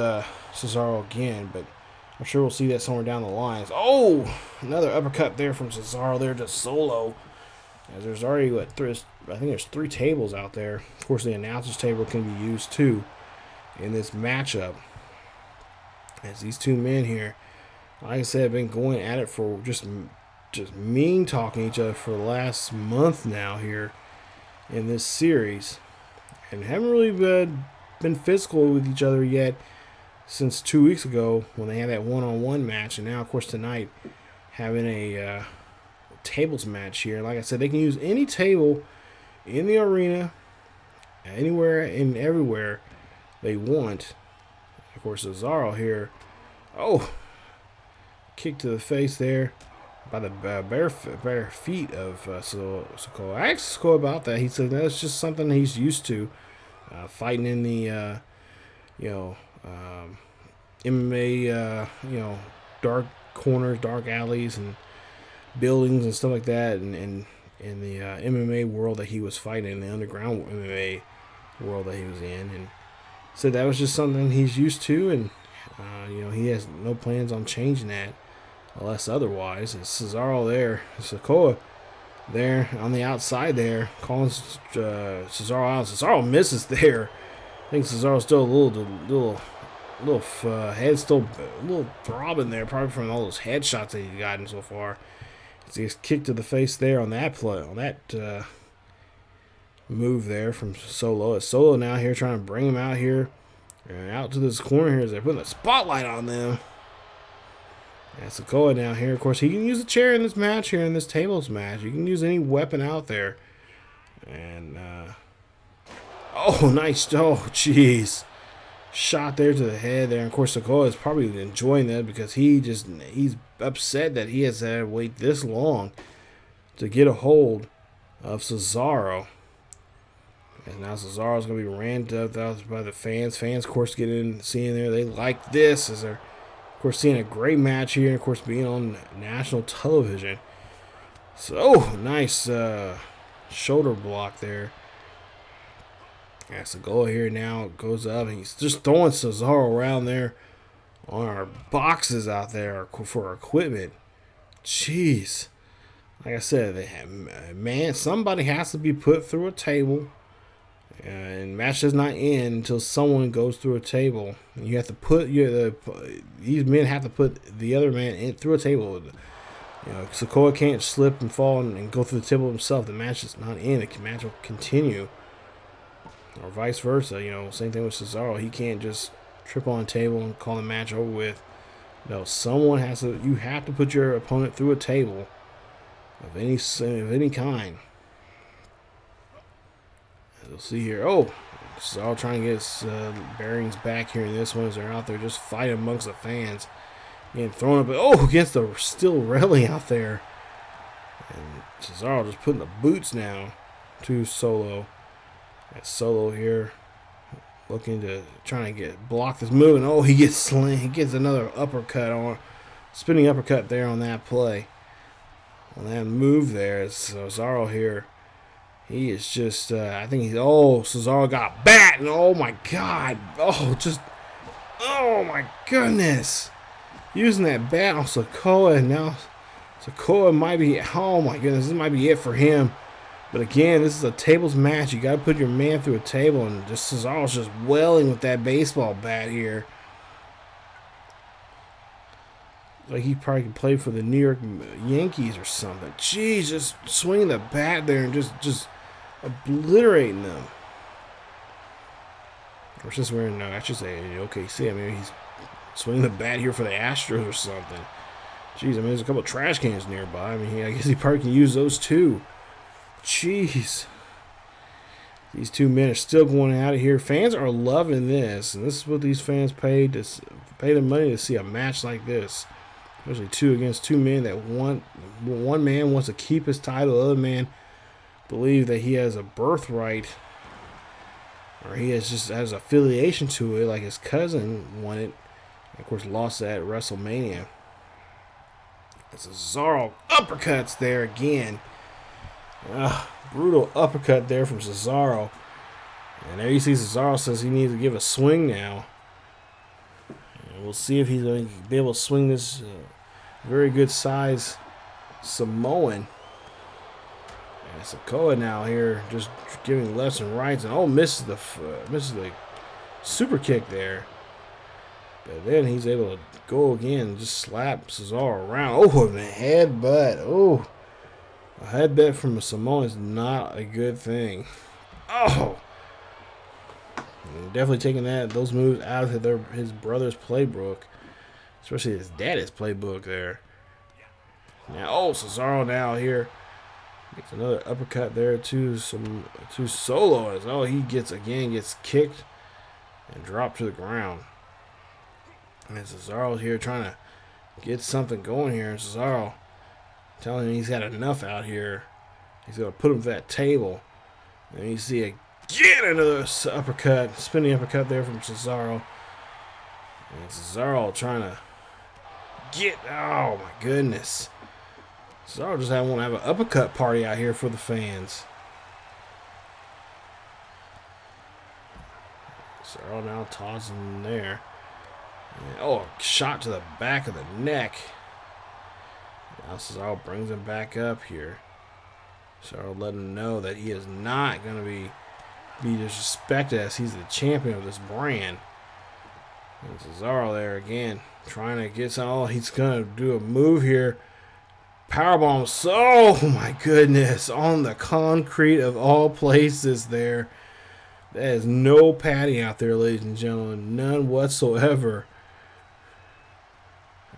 Speaker 1: Cesaro again, but I'm sure we'll see that somewhere down the lines. Oh, another uppercut there from Cesaro there to Solo. As there's already I think there's 3 tables out there. Of course, the announcer's table can be used too in this matchup. As these two men here, like I said, have been going at it for just mean talking each other for the last month now here in this series, and haven't really been physical with each other yet since 2 weeks ago when they had that one-on-one match, and now of course tonight having a tables match here. Like I said, they can use any table in the arena, anywhere and everywhere they want. Of course, Cesaro here, kick to the face there by the bare feet of Sikoa. I asked Sikoa about that. He said that's just something he's used to, fighting in the MMA, dark corners, dark alleys, and buildings and stuff like that, and in the MMA world that he was fighting, in the underground MMA world that he was in, and said that was just something he's used to, and he has no plans on changing that unless otherwise. And Cesaro there, Sikoa there on the outside there, calling Cesaro out. Cesaro misses there. I think Cesaro's still a little head still a little throbbing there, probably from all those headshots that he's gotten so far. He gets kicked to the face there on that play, on that move there from Solo. Solo now here trying to bring him out here and out to this corner here as they're putting a spotlight on them. And Sikoa now here, of course, he can use a chair in this match here, in this tables match. You can use any weapon out there. And nice, jeez. Shot there to the head there. And of course, Sikoa is probably enjoying that because he's upset that he has had to wait this long to get a hold of Cesaro. And now Cesaro's going to be ran up by the fans. Fans, of course, get in, seeing there. They like this as they're, of course, seeing a great match here. And, of course, being on national television. So, nice shoulder block there. That's a goal here now. It goes up. He's just throwing Cesaro around there on our boxes out there for equipment. Jeez. Like I said, man, somebody has to be put through a table. And match does not end until someone goes through a table. You have to put these men have to put the other man through a table. You know, Sikoa can't slip and fall and go through the table himself. The match is not end. The match will continue, or vice versa. You know, same thing with Cesaro. He can't just trip on a table and call the match over with. No, someone has to. You have to put your opponent through a table of any kind. You'll see here. Oh, Cesaro trying to get his bearings back here in this one as they're out there just fighting amongst the fans. Getting thrown up. Oh, against the steel railing out there. And Cesaro just putting the boots now to Solo. That's Solo here looking to trying to block this move. And oh, he gets slammed. He gets another uppercut on. Spinning uppercut there on that play. On that move there. So Cesaro here. He is just, I think he's, oh, Cesaro got bat, and oh my God, oh my goodness. Using that bat on Sikoa, and now Sikoa might be, oh my goodness, this might be it for him. But again, this is a tables match. You got to put your man through a table, and just Cesaro's just wailing with that baseball bat here. Like he probably could play for the New York Yankees or something. Jeez, just swinging the bat there and just obliterating them. Or just wearing, I should say, OKC. I mean, he's swinging the bat here for the Astros or something. Jeez, I mean, there's a couple of trash cans nearby. I mean, I guess he probably can use those too. Jeez. These two men are still going out of here. Fans are loving this, and this is what these fans pay the money to see a match like this. Especially 2 against 2 men that one man wants to keep his title, the other man believe that he has a birthright, or he has affiliation to it, like his cousin won it. Of course, lost at WrestleMania. It's a Cesaro uppercuts there again. Brutal uppercut there from Cesaro. And there you see Cesaro says he needs to give a swing now. And we'll see if he's going to be able to swing this very good size Samoan. And Sikoa now here just giving lefts and rights. And oh, misses the super kick there. But then he's able to go again and just slap Cesaro around. Oh, and a headbutt. Oh, a headbutt from a Samoan is not a good thing. Oh, and definitely taking those moves out of his brother's playbook, especially his dad's playbook there. Now, oh, Cesaro now here gets another uppercut there to Solo. As he gets kicked and dropped to the ground. And Cesaro here trying to get something going here. And Cesaro telling him he's had enough out here. He's going to put him to that table. And you see again another uppercut, spinning uppercut there from Cesaro. And Cesaro trying to oh my goodness. Cesaro just want to have an uppercut party out here for the fans. Cesaro now tossing there. And, oh, a shot to the back of the neck. Now Cesaro brings him back up here. Cesaro letting him know that he is not going to be disrespected as he's the champion of this brand. And Cesaro there again trying to get some. Oh, he's going to do a move here. Powerbomb. Oh my goodness. On the concrete of all places there. There is no padding out there, ladies and gentlemen. None whatsoever.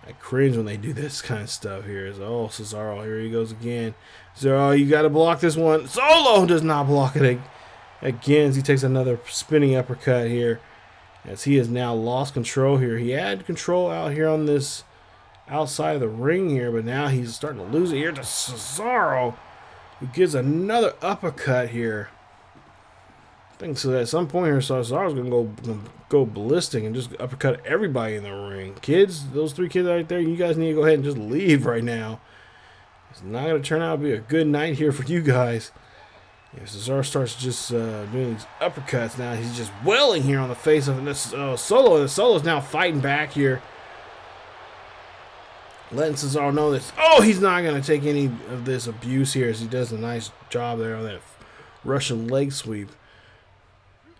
Speaker 1: I cringe when they do this kind of stuff here. Oh, Cesaro, here he goes again. Cesaro, you got to block this one. Solo does not block it again as he takes another spinning uppercut here. As he has now lost control here. He had control out here on this outside of the ring here, but now he's starting to lose it here to Cesaro, who gives another uppercut here. I think so at some point here, Cesaro's going to go ballistic and just uppercut everybody in the ring. Kids, those 3 kids right there, you guys need to go ahead and just leave right now. It's not going to turn out to be a good night here for you guys. Yeah, Cesaro starts just doing these uppercuts now. He's just welling here on the face of this Solo. And Solo's now fighting back here. Letting Cesaro know this. Oh, he's not going to take any of this abuse here as he does a nice job there on that Russian leg sweep.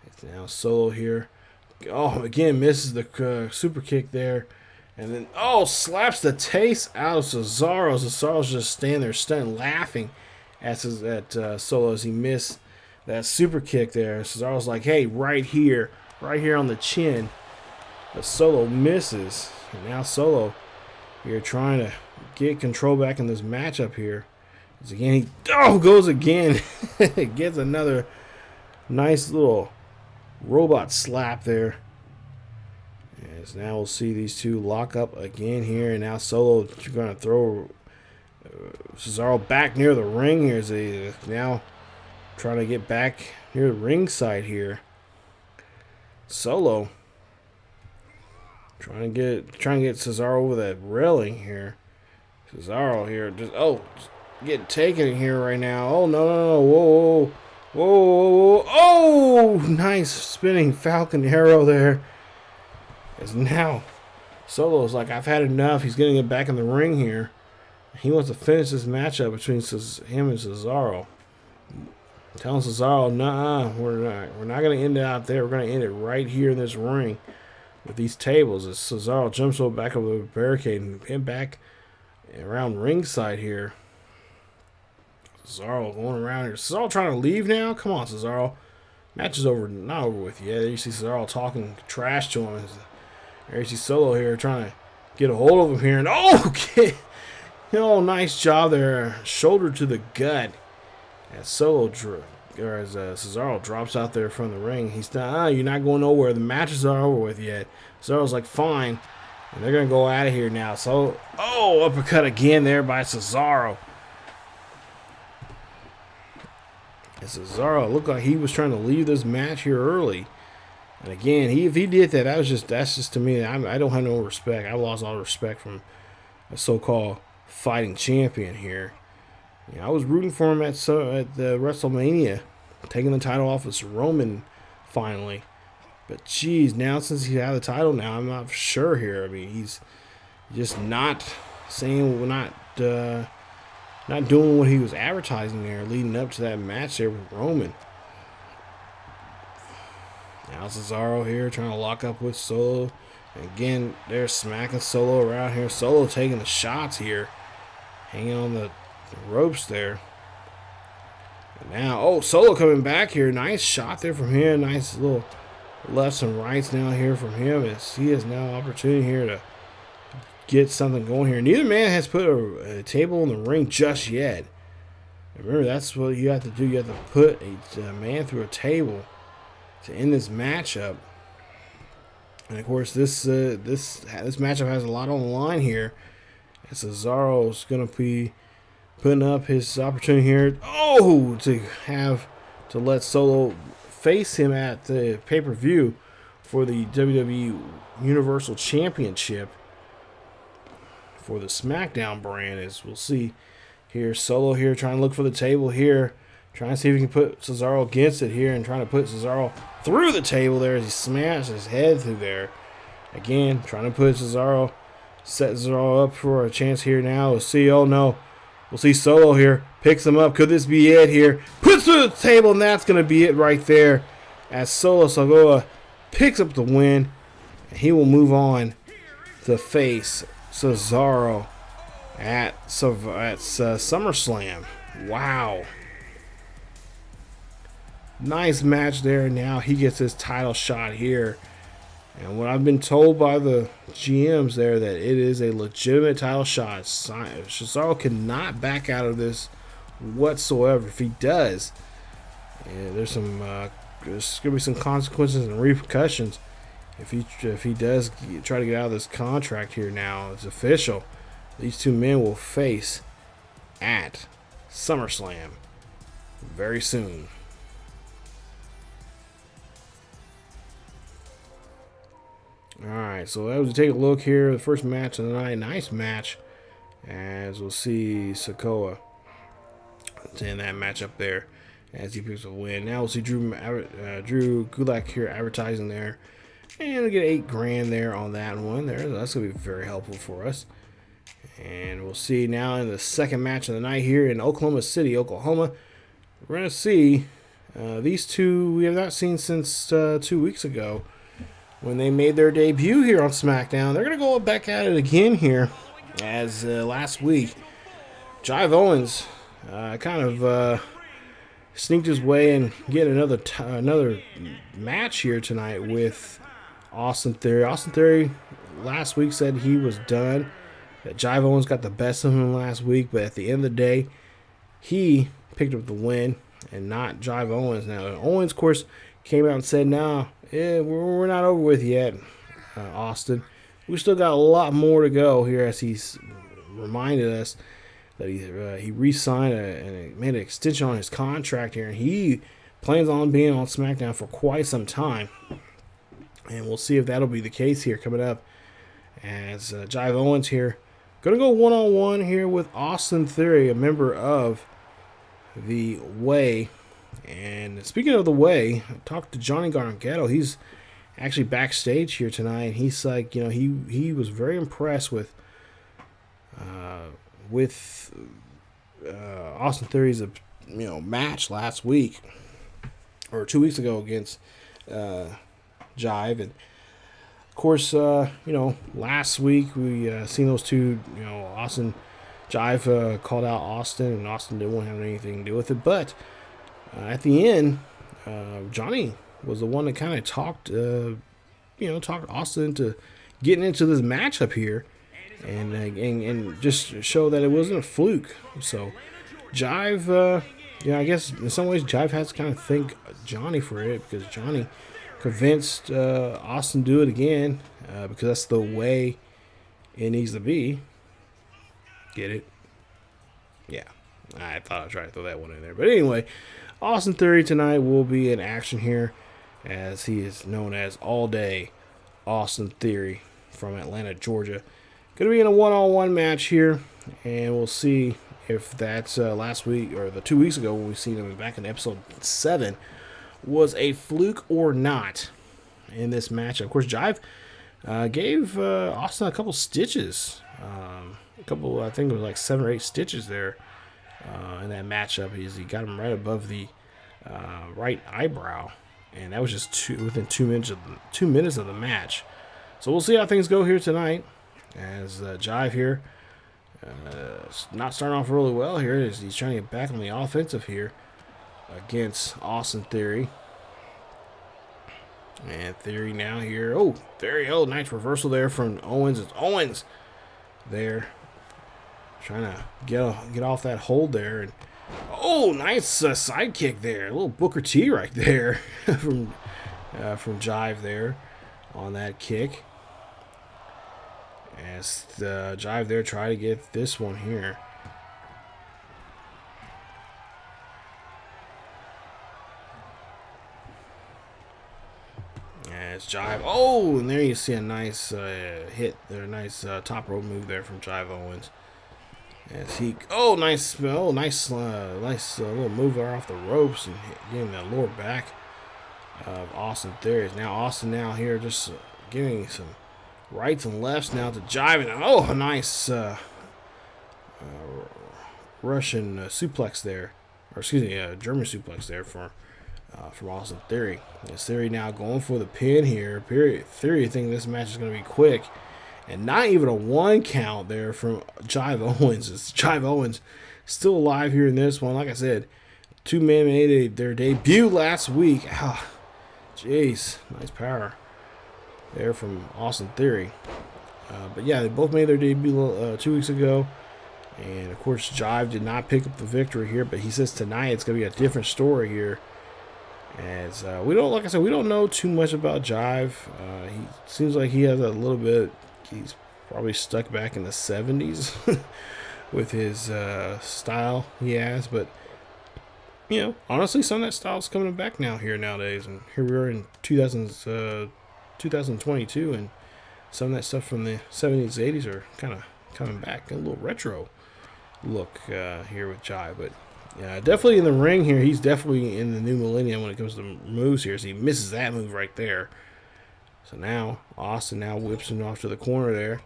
Speaker 1: It's now Solo here. Oh, again, misses the super kick there. And then, oh, slaps the taste out of Cesaro. Cesaro's just standing there stunned, laughing at Solo as he missed that super kick there. Cesaro's like, hey, right here on the chin. But Solo misses. And now Solo here trying to get control back in this matchup here. As again, he goes again. Gets another nice little robot slap there. As now we'll see these two lock up again here. And now Solo going to throw Cesaro back near the ring here. As they now trying to get back near the ringside here. Solo trying to get Cesaro over that railing here. Cesaro here just getting taken here right now. Oh no. Whoa. Oh, nice spinning Falcon arrow there. As now Solo's like, I've had enough. He's getting it back in the ring here. He wants to finish this matchup between him and Cesaro. Telling Cesaro, nah, we're not going to end it out there. We're going to end it right here in this ring with these tables. As Cesaro jumps over back over the barricade and hit back around ringside here. Cesaro going around here. Cesaro trying to leave now? Come on, Cesaro. Match is over, not over with yet. You see Cesaro talking trash to him. There you see Solo here trying to get a hold of him here. And nice job there. Shoulder to the gut. As Cesaro drops out there from the ring. He's not, you're not going nowhere. The matches are over with yet. Cesaro's like, fine. And they're going to go out of here now. So, uppercut again there by Cesaro. And Cesaro looked like he was trying to leave this match here early. And again, if he did that, that's just to me, I don't have no respect. I lost all respect from a so-called fighting champion here. I was rooting for him at the WrestleMania, taking the title off of Roman finally. But geez, now since he had the title now, I'm not sure here. I mean, he's just not saying, not doing what he was advertising there, leading up to that match there with Roman. Now Cesaro here trying to lock up with Solo. Again, they're smacking Solo around here. Solo taking the shots here, hanging on the ropes there. And now, Solo coming back here. Nice shot there from him. Nice little lefts and rights now here from him. As he has now opportunity here to get something going here. Neither man has put a table in the ring just yet. Remember, that's what you have to do. You have to put a man through a table to end this matchup. And of course, this matchup has a lot on the line here. And Cesaro's going to be putting up his opportunity here. To let Solo face him at the pay-per-view for the WWE Universal Championship for the SmackDown brand. As we'll see here, Solo here trying to look for the table here. Trying to see if he can put Cesaro against it here and trying to put Cesaro through the table there as he smashes his head through there. Again, trying to put Cesaro, set Cesaro up for a chance here now. We'll see. Oh no. We'll see Solo here. Picks him up. Could this be it here? Puts through the table, and that's going to be it right there. As Solo Sikoa picks up the win. And he will move on to face Cesaro at SummerSlam. Wow. Nice match there. Now he gets his title shot here. And what I've been told by the GMs there, that it is a legitimate title shot. Cesaro cannot back out of this whatsoever. If he does, there's going to be some consequences and repercussions. If he does try to get out of this contract here now, it's official. These two men will face at SummerSlam very soon. Alright, so as we take a look here, the first match of the night, nice match. as we'll see Sikoa in that matchup there as he picks a win. Now we'll see Drew Gulak here advertising there, and we'll get $8,000 there on that one there. That's gonna be very helpful for us. And we'll see now in the second match of the night here in Oklahoma City, Oklahoma. We're gonna see these two we have not seen since 2 weeks ago when they made their debut here on SmackDown. They're gonna go back at it again here, as last week Jive Owens kind of sneaked his way and get another match here tonight with Austin Theory. Austin Theory last week said he was done, that Jive Owens got the best of him last week, but at the end of the day, he picked up the win and not Jive Owens. Now, Owens, of course, came out and said, no, we're not over with yet, Austin. We still got a lot more to go here, as he's reminded us that he re-signed and made an extension on his contract here, and he plans on being on SmackDown for quite some time. And we'll see if that'll be the case here coming up, as Jive Owens here going to go one-on-one here with Austin Theory, a member of the Way. And speaking of the Way, I talked to Johnny Gargano. He's actually backstage here tonight, and he's like, he was very impressed with Austin Theory's match last week or 2 weeks ago against Jive. And of course, last week we seen those two. Jive called out Austin, and Austin didn't want to have anything to do with it. But at the end, Johnny was the one that kind of talked Austin into getting into this matchup here, and just show that it wasn't a fluke. So Jive, I guess in some ways Jive has to kind of thank Johnny for it, because Johnny convinced Austin to do it again, because that's the way it needs to be. Get it? Yeah, I thought I'd try to throw that one in there. But anyway, Austin Theory tonight will be in action here, as he is known as All Day Austin Theory from Atlanta, Georgia. Going to be in a one-on-one match here, and we'll see if that's last week or the 2 weeks ago when we seen him back in episode 7 was a fluke or not in this match. Of course, Jive gave Austin a couple stitches. I think it was like 7 or 8 stitches there in that matchup. He got him right above the right eyebrow, and that was just within 2 minutes of the match. So we'll see how things go here tonight, as Jive here not starting off really well here, as he's trying to get back on the offensive here against Austin Theory. And Theory now here. Oh, Theory. Oh, nice reversal there from Owens. It's Owens there, trying to get off that hold there. And oh, nice side kick there. A little Booker T right there from Jive there on that kick. As the Jive there try to get this one here. As Jive, oh, and there you see a nice hit there, nice top rope move there from Jive Owens. As he, nice little move there off the ropes and getting the lower back of Austin Theory. Now Austin here just giving some rights and lefts now to Jive, and a nice Russian suplex there, or excuse me, German suplex there from Austin Theory. Theory now going for the pin here. Theory thinking this match is going to be quick, and not even a 1 count there from Jive Owens. It's Jive Owens still alive here in this one. Like I said, 2 men made their debut last week. Jeez, nice power there from Austin Theory. But yeah, they both made their debut 2 weeks ago. And of course, Jive did not pick up the victory here, but he says tonight it's going to be a different story here. As we don't know too much about Jive. He seems like he has a little bit, he's probably stuck back in the 70s with his style he has. But, honestly, some of that style's coming back nowadays. And here we are in 2022, and some of that stuff from the 70s, 80s are kind of coming back. A little retro look here with Jive. But yeah, definitely in the ring here. He's definitely in the new millennium when it comes to moves here. So he misses that move right there. So now Austin now whips him off to the corner there.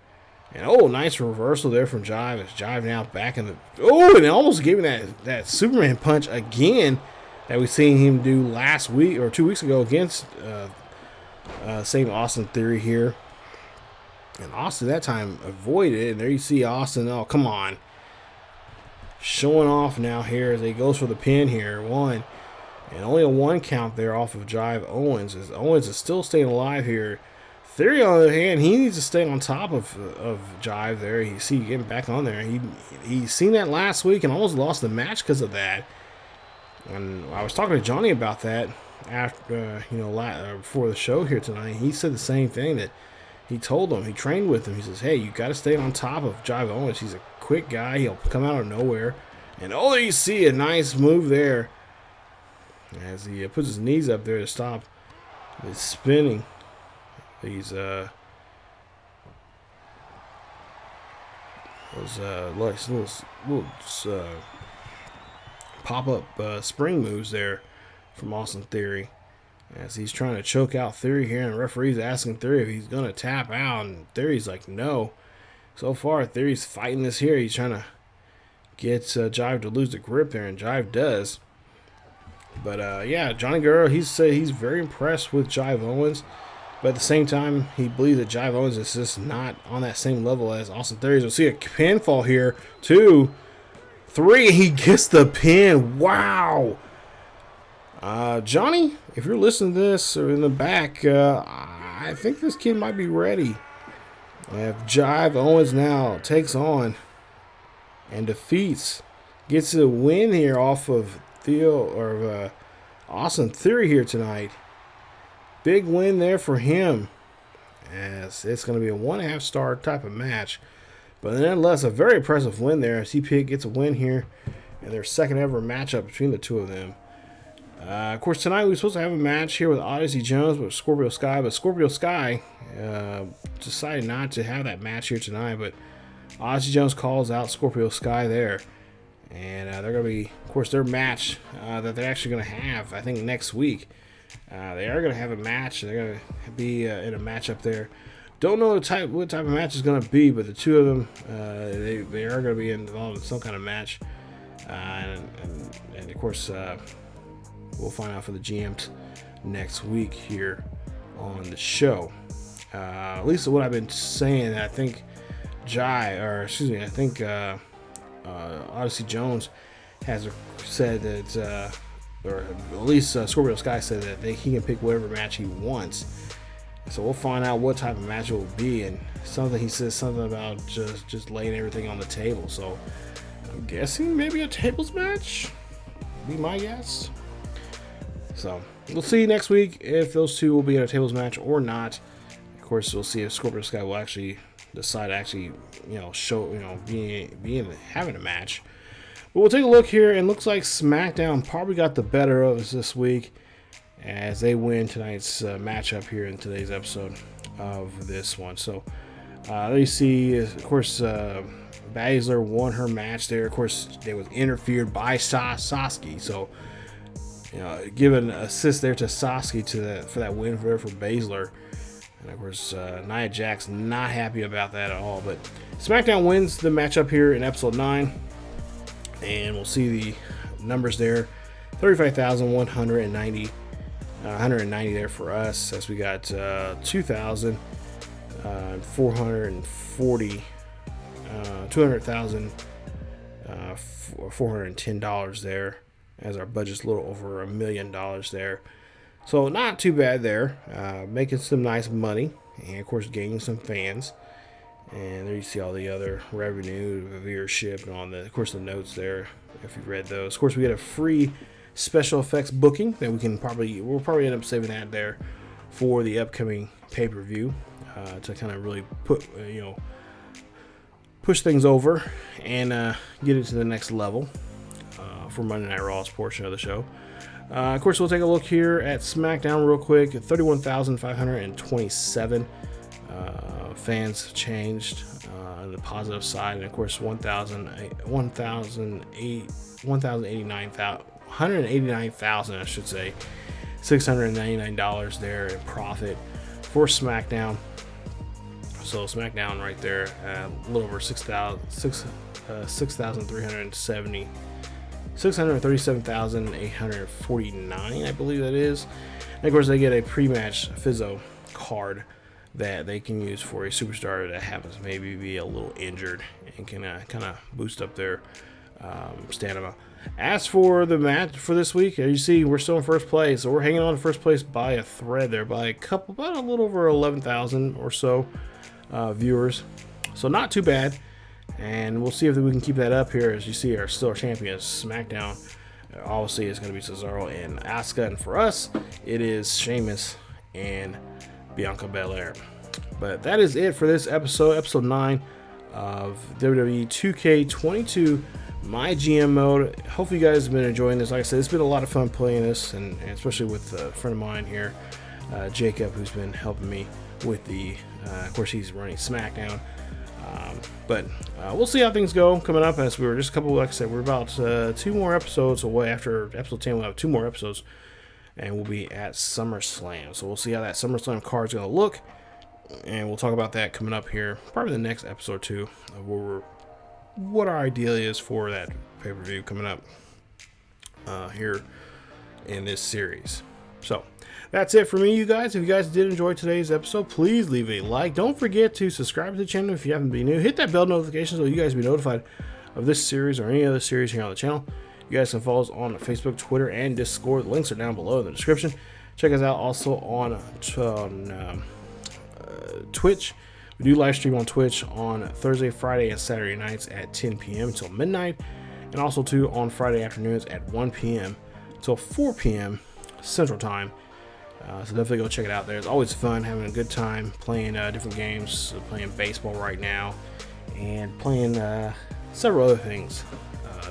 Speaker 1: And oh, nice reversal there from Jive. It's Jive now back in the... Oh, and it almost gave him that Superman punch again that we seen him do last week or 2 weeks ago against same Austin Theory here. And Austin that time avoided it. And there you see Austin. Oh, come on. Showing off now here as he goes for the pin here. One. And only a 1 count there off of Jive Owens. As Owens is still staying alive here. Theory, on the other hand, he needs to stay on top of Jive there. You see him getting back on there. He's seen that last week and almost lost the match because of that. And I was talking to Johnny about that after, before the show here tonight. He said the same thing, that he told him, he trained with him. He says, hey, you got to stay on top of Jive Owens. He's a quick guy. He'll come out of nowhere. And oh, there you see a nice move there as he puts his knees up there to stop the spinning. These those little pop-up spring moves there from Austin Theory, as he's trying to choke out Theory here, and the referee's asking Theory if he's gonna tap out, and Theory's like no. So far Theory's fighting this here. He's trying to get Jive to lose the grip there, and Jive does. But yeah, Johnny Guerrero, he's very impressed with Jive Owens. But at the same time, he believes that Jive Owens is just not on that same level as Austin Theory. We'll see a pinfall here. 2, 3. He gets the pin. Wow. Johnny, if you're listening to this or in the back, I think this kid might be ready. If Jive Owens now takes on and defeats, gets a win here off of Austin Theory here tonight. Big win there for him, as it's going to be a 1.5 star type of match. But nonetheless, a very impressive win there. CP gets a win here in their second ever matchup between the two of them. Of course, tonight we were supposed to have a match here with Odyssey Jones with Scorpio Sky, but Scorpio Sky decided not to have that match here tonight. But Odyssey Jones calls out Scorpio Sky there. And they're going to be, of course, their match that they're actually going to have, I think, next week. They are going to have a match. They're going to be in a matchup there. Don't know what type of match is going to be, but the two of them, they are going to be involved in some kind of match. And of course, we'll find out for the GMs next week here on the show. At least what I've been saying, I think Odyssey Jones has said that, or at least Scorpio Sky said that he can pick whatever match he wants. So we'll find out what type of match it will be, and he says something about just laying everything on the table. So I'm guessing maybe a tables match be my guess. So we'll see next week if those two will be in a tables match or not. Of course, we'll see if Scorpio Sky will actually decide to having a match. But we'll take a look here, and looks like SmackDown probably got the better of us this week as they win tonight's matchup here in today's episode of this one. So there you see, of course, Baszler won her match there. Of course, they was interfered by Sasuke. So, give an assist there to Sasuke for that win for Baszler. And of course, Nia Jax not happy about that at all. But SmackDown wins the matchup here in episode 9. And we'll see the numbers there. 35,190. 190 there for us, as we got 2,440, $200,410 there, as our budget's a little over $1 million there. So not too bad there, making some nice money, and of course gaining some fans. And there you see all the other revenue, viewership, and all the, of course, the notes there if you read those. Of course, we get a free special effects booking that we'll probably end up saving that there for the upcoming pay-per-view to kind of really push things over and get it to the next level for Monday Night Raw's portion of the show. Of course, we'll take a look here at SmackDown real quick. 31,527 fans changed on the positive side, and of course 189,000 I should say, $699 there in profit for SmackDown. So SmackDown right there, a little over 637,849, I believe that is. And of course, they get a pre-match Fizzo card that they can use for a superstar that happens to maybe be a little injured and can kind of boost up their stamina. As for the match for this week, as you see, we're still in first place. So we're hanging on to first place by a thread there, by about a little over 11,000 or so viewers. So not too bad. And we'll see if we can keep that up here. As you see, our champions, SmackDown, obviously it's going to be Cesaro and Asuka. And for us, it is Sheamus and Bianca Belair. But that is it for this episode 9 of WWE 2k22 MyGM Mode. Hopefully you guys have been enjoying this. Like I said, it's been a lot of fun playing this, and especially with a friend of mine here, Jacob, who's been helping me with the of course he's running SmackDown. But we'll see how things go coming up, as we were just a couple, like I said, we're about 2 more episodes away. After episode 10, we'll have 2 more episodes, and we'll be at SummerSlam. So we'll see how that SummerSlam card is going to look, and we'll talk about that coming up here, probably the next episode 2, of what our idea is for that pay-per-view coming up here in this series. So that's it for me, you guys. If you guys did enjoy today's episode, please leave a like. Don't forget to subscribe to the channel if you haven't been new. Hit that bell notification so you guys be notified of this series or any other series here on the channel. You guys can follow us on Facebook, Twitter, and Discord. The links are down below in the description. Check us out also on Twitch. We do live stream on Twitch on Thursday, Friday, and Saturday nights at 10 p.m. until midnight, and also too on Friday afternoons at 1 p.m. until 4 p.m. Central Time. So definitely go check it out there. It's always fun, having a good time playing different games, playing baseball right now, and playing several other things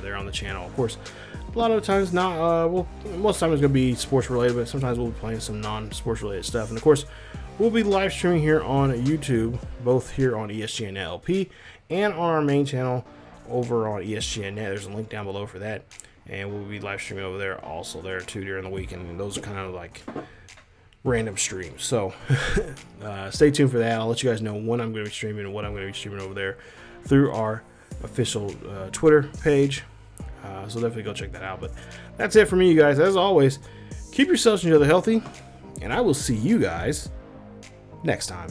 Speaker 1: there on the channel. Of course, a lot of the times not, well, most of the time it's going to be sports related, but sometimes we'll be playing some non-sports related stuff. And of course, we'll be live streaming here on YouTube, both here on ESGNet LP and on our main channel over on ESGNet. There's a link down below for that. And we'll be live streaming over there also there too during the week. And those are kind of like random streams. So stay tuned for that. I'll let you guys know when I'm going to be streaming and what I'm going to be streaming over there through our official Twitter page. So definitely go check that out. But that's it for me, you guys. As always, keep yourselves and each other healthy. And I will see you guys next time.